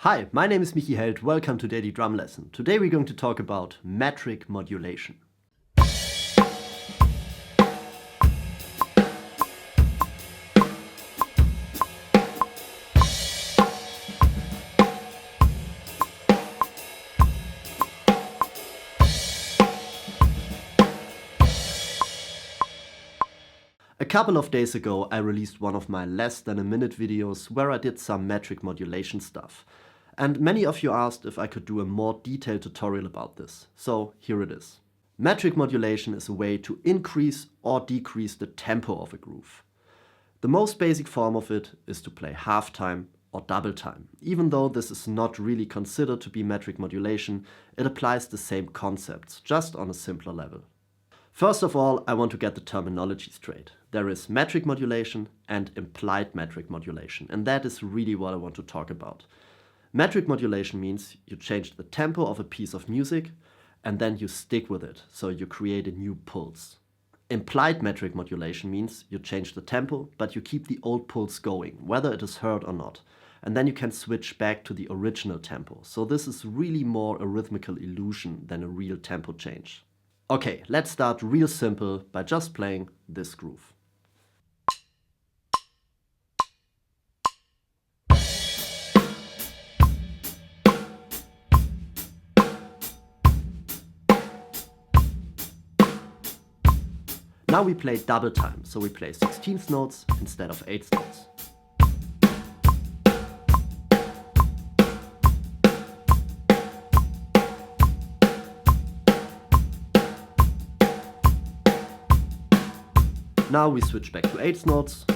Hi, my name is Michi Held. Welcome to Daily Drum Lesson. Today we're going to talk about metric modulation. A couple of days ago I released one of my less than a minute videos where I did some metric modulation stuff. And many of you asked if I could do a more detailed tutorial about this. So here it is. Metric modulation is a way to increase or decrease the tempo of a groove. The most basic form of it is to play half time or double time. Even though this is not really considered to be metric modulation, it applies the same concepts, just on a simpler level. First of all, I want to get the terminology straight. There is metric modulation and implied metric modulation, and that is really what I want to talk about. Metric modulation means you change the tempo of a piece of music and then you stick with it, so you create a new pulse. Implied metric modulation means you change the tempo, but you keep the old pulse going, whether it is heard or not. And then you can switch back to the original tempo. So this is really more a rhythmical illusion than a real tempo change. Okay, let's start real simple by just playing this groove. Now we play double time, so we play 16th notes instead of 8th notes. Now we switch back to 8th notes.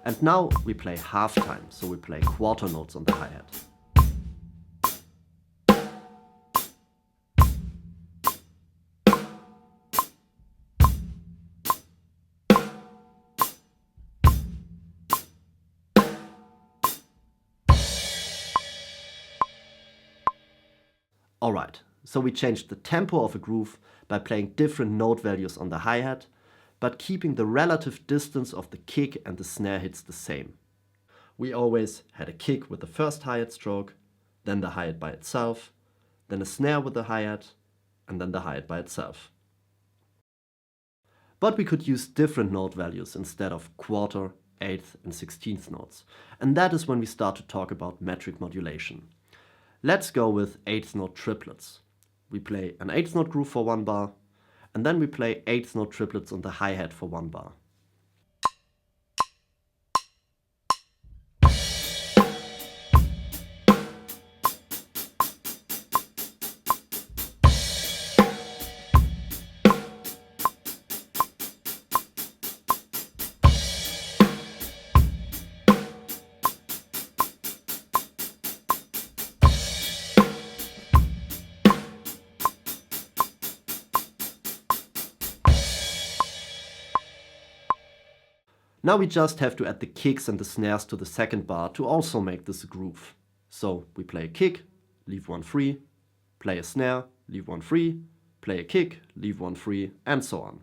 And now we play half time, so we play quarter notes on the hi-hat. Alright, so we changed the tempo of a groove by playing different note values on the hi-hat, but keeping the relative distance of the kick and the snare hits the same. We always had a kick with the first hi-hat stroke, then the hi-hat by itself, then a snare with the hi-hat, and then the hi-hat by itself. But we could use different note values instead of quarter, 8th and 16th notes. And that is when we start to talk about metric modulation. Let's go with 8th note triplets. We play an 8th note groove for 1 bar, and then we play 8th note triplets on the hi-hat for 1 bar. Now we just have to add the kicks and the snares to the second bar to also make this a groove. So we play a kick, leave one free, play a snare, leave one free, play a kick, leave one free, and so on.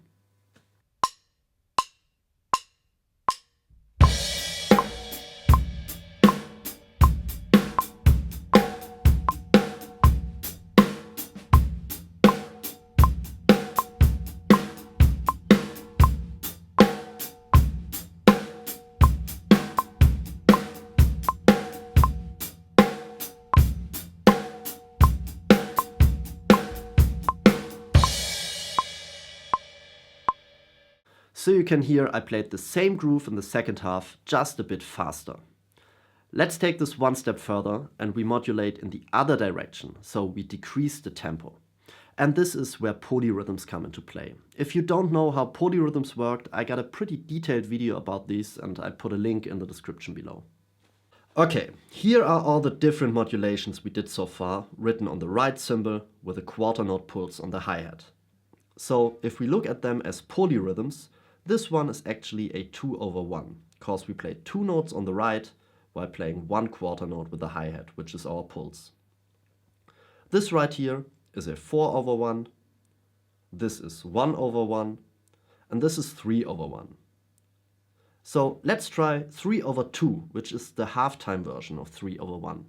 So you can hear I played the same groove in the second half, just a bit faster. Let's take this one step further and we modulate in the other direction, so we decrease the tempo. And this is where polyrhythms come into play. If you don't know how polyrhythms worked, I got a pretty detailed video about these and I put a link in the description below. Okay, here are all the different modulations we did so far, written on the right cymbal with a quarter note pulse on the hi-hat. So if we look at them as polyrhythms, this one is actually a 2/1, because we play 2 notes on the right while playing 1 quarter note with the hi-hat, which is our pulse. This right here is a 4/1 this is 1 over 1, and this is 3 over 1. So let's try 3 over 2, which is the halftime version of 3 over 1.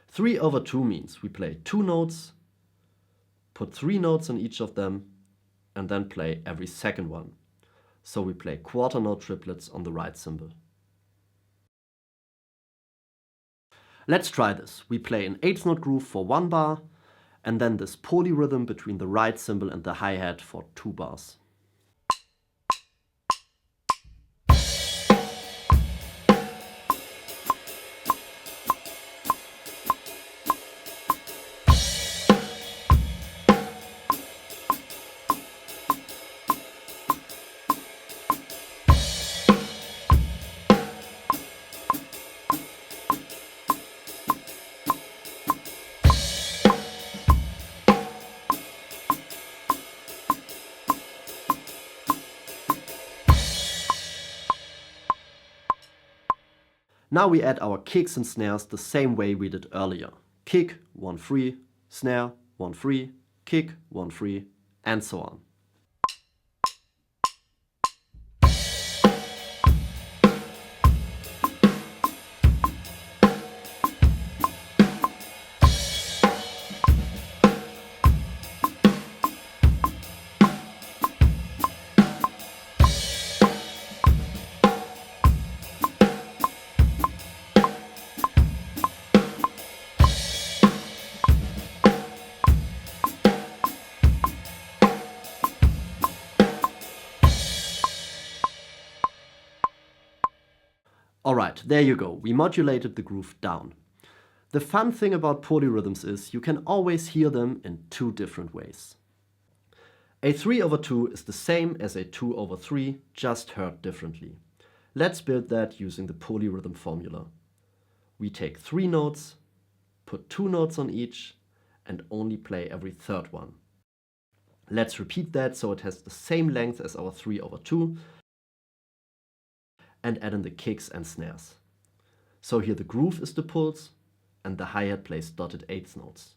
3 over 2 means we play 2 notes, put 3 notes on each of them, and then play every second one. So we play quarter note triplets on the right cymbal. Let's try this. We play an eighth note groove for 1 bar, and then this polyrhythm between the right cymbal and the hi-hat for 2 bars. Now we add our kicks and snares the same way we did earlier. Kick, 1 free, snare, 1 free, kick, 1 free, and so on. Alright, there you go, we modulated the groove down. The fun thing about polyrhythms is you can always hear them in 2 different ways. A 3 over 2 is the same as a 2 over 3, just heard differently. Let's build that using the polyrhythm formula. We take 3 notes, put 2 notes on each, and only play every third one. Let's repeat that so it has the same length as our 3 over 2, and add in the kicks and snares. So here the groove is the pulse, and the hi-hat plays dotted eighth notes.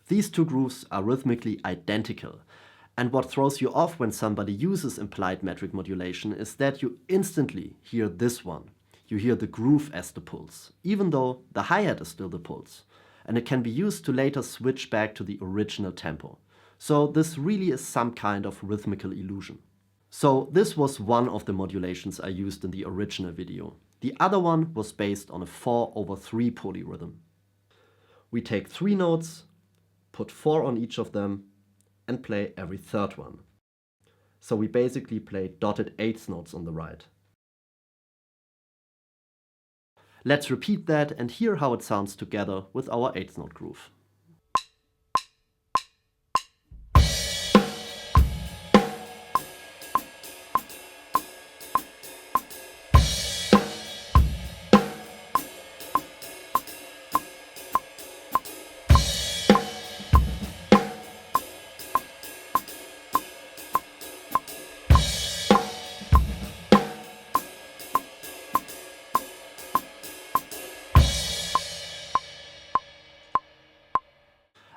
These 2 grooves are rhythmically identical, and what throws you off when somebody uses implied metric modulation is that you instantly hear this one. You hear the groove as the pulse, even though the hi-hat is still the pulse, and it can be used to later switch back to the original tempo. So this really is some kind of rhythmical illusion. So this was one of the modulations I used in the original video. The other one was based on a 4 over 3 polyrhythm. We take 3 notes, put 4 on each of them, and play every third one. So we basically play dotted eighth notes on the right. Let's repeat that and hear how it sounds together with our eighth note groove.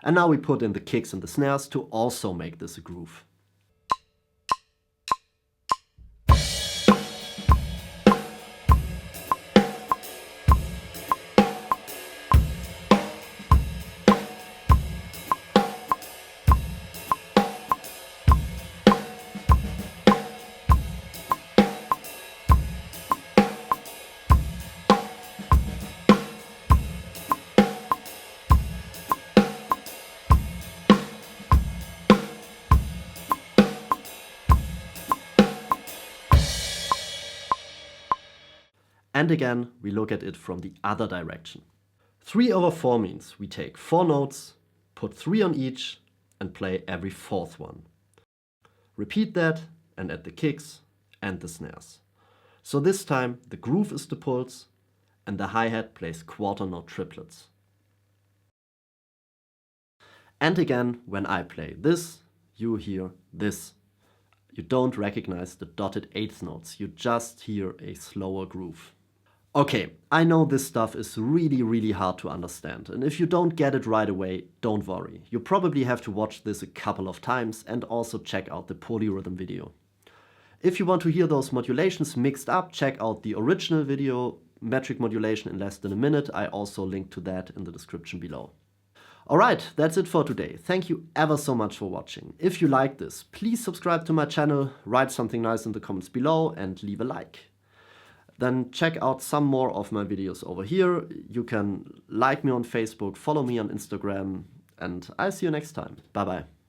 And now we put in the kicks and the snares to also make this a groove. And again, we look at it from the other direction. 3 over 4 means we take 4 notes, put 3 on each, and play every fourth one. Repeat that and add the kicks and the snares. So this time the groove is the pulse and the hi-hat plays quarter note triplets. And again, when I play this, you hear this. You don't recognize the dotted eighth notes, you just hear a slower groove. Okay, I know this stuff is really hard to understand, and if you don't get it right away, don't worry. You probably have to watch this a couple of times and also check out the polyrhythm video. If you want to hear those modulations mixed up, check out the original video, Metric Modulation in Less Than a Minute. I also link to that in the description below. Alright, that's it for today. Thank you ever so much for watching. If you like this, please subscribe to my channel, write something nice in the comments below and leave a like. Then check out some more of my videos over here. You can like me on Facebook, follow me on Instagram, and I'll see you next time. Bye bye.